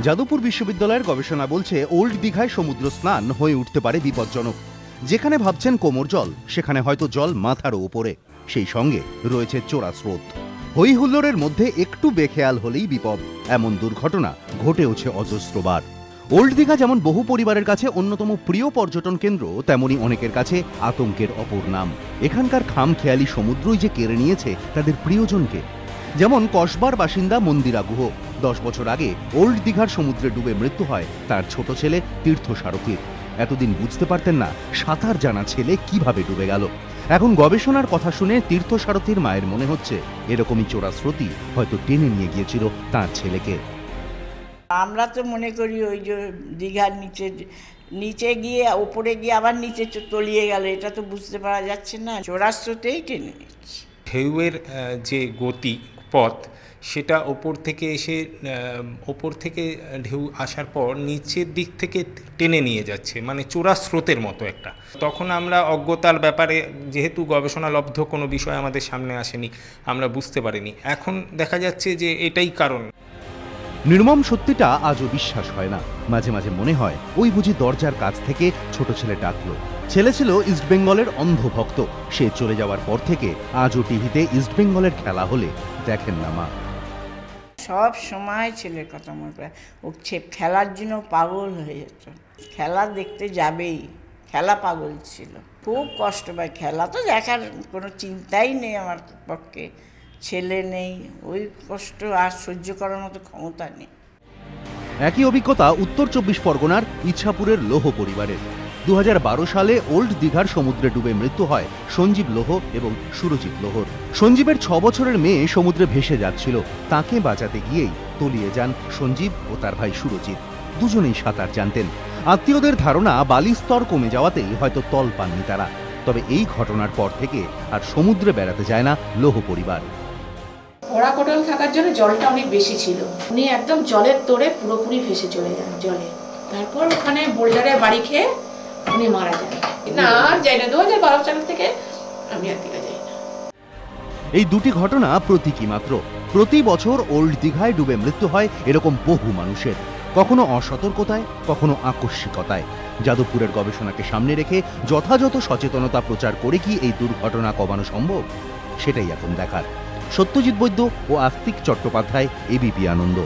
যাদবপুর বিশ্ববিদ্যালয়ের গবেষণা বলছে ওল্ড দীঘায় সমুদ্র স্নান হয়ে উঠতে পারে বিপজ্জনক। যেখানে ভাবছেন কোমর জল, সেখানে হয়তো জল মাথারও উপরে, সেই সঙ্গে রয়েছে চোরা স্রোত। হই হুল্লোড়ের মধ্যে একটু বেখেয়াল হলেই বিপদ, এমন দুর্ঘটনা ঘটেওছে অজস্রবার। ওল্ড দীঘা যেমন বহু পরিবারের কাছে অন্যতম প্রিয় পর্যটন কেন্দ্র, তেমনি অনেকের কাছে আতঙ্কের অপর নাম। এখানকার খামখেয়ালি সমুদ্রই যে কেড়ে নিয়েছে তাদের প্রিয়জনকে। যেমন কসবার বাসিন্দা মন্দিরা গুহ। 10 বছর আগে ওল্ড দীঘার সমুদ্রে ডুবে মৃত্যু হয় তার ছোট ছেলে তীর্থ সারথীর। এতদিন বুঝতে পারতেন না সাঁতার জানা ছেলে কিভাবে ডুবে গেল। এখন গবেষণার কথা শুনে তীর্থ সারথীর মায়ের মনে হচ্ছে এরকমই চোরা স্রোতই হয়তো টেনে নিয়ে গিয়েছিল তার ছেলেকে। আমরা তো মনে করি ওই যে দীঘার নিচে গিয়ে ওপরে গিয়ে আবার নিচে তলিয়ে গেল, এটা তো বুঝতে পারা যাচ্ছে না, চোরা স্রোতেই টেনে নিচ্ছে। ঢেউয়ের যে গতি পথ, সেটা ওপর থেকে এসে ওপর থেকে ঢেউ আসার পর নিচের দিক থেকে টেনে নিয়ে যাচ্ছে, মানে চোরা স্রোতের মতো একটা। তখন আমরা অজ্ঞতার ব্যাপারে, যেহেতু গবেষণালব্ধ কোনো বিষয় আমাদের সামনে আসেনি, আমরা বুঝতে পারিনি। এখন দেখা যাচ্ছে যে এটাই কারণ। নির্মম সত্যিটা আজও বিশ্বাস হয় না। মাঝে মাঝে মনে হয় ওই বুঝি দরজার কাছ থেকে ছোট ছেলে ডাকলো। ছেলে ছিল ইস্টবেঙ্গলের অন্ধভক্ত। সে চলে যাওয়ার পর থেকে আজও টিভিতে ইস্টবেঙ্গলের খেলা হলে দেখেন না মা। সব সময় ছেলের কথা মনে পড়ে। ও খেলার জন্য পাগল হয়ে যেত, খেলা দেখতে যাবেই, খেলা পাগল ছিল। খুব কষ্ট পায়, খেলা তো দেখার কোনো চিন্তাই নেই আমার পক্ষে, ছেলে নেই, ওই কষ্ট আর সহ্য করার মতো ক্ষমতা নেই। একই অভিজ্ঞতা উত্তর 24 পরগনার ইছাপুরের লোহ পরিবারের। 2012 সালে ওল্ড দীঘার সমুদ্রে ডুবে মৃত্যু হয় সঞ্জীব লোহ এবং সুরজিৎ লোহর। সঞ্জীবের 6 বছরের মেয়ে সমুদ্রে ভেসে যাচ্ছিল, তাকে বাঁচাতে গিয়েই তলিয়ে যান সঞ্জীব ও তার ভাই সুরজিৎ। দুজনেই সাঁতার জানতেন। আত্মীয়দের ধারণা বালির স্তর কমে যাওয়াতেই হয়তো তল পাননি তারা। তবে এই ঘটনার পর থেকে আর সমুদ্রে বেড়াতে যায় না লোহ পরিবার। ওরা কোটাল থাকার জন্য জলটা অনেক বেশি ছিল, উনি একদম জলের তোড়ে পুরোপুরি ভেসে চলে যান জলে। তারপর ওখানে বোল্ডারে বাড়ি খেয়ে উনি মারা যান। না যাই না, 2012 সাল থেকে আমি আর দীঘা যাই না। এই দুটি ঘটনা প্রতীকী মাত্র। প্রতি বছর ওল্ড দীঘায় ডুবে মৃত্যু হয় এরকম বহু মানুষের, কখনো অসতর্কতায়, কখনো আকস্মিকতায়। যাদবপুরের গবেষণাকে সামনে রেখে যথাযথ সচেতনতা প্রচার করে কি এই দুর্ঘটনা কমানো সম্ভব, সেটাই এখন দেখার। সত্যজিৎ বৈদ্য ও আস্তিক চট্টোপাধ্যায়, এবিপি আনন্দ।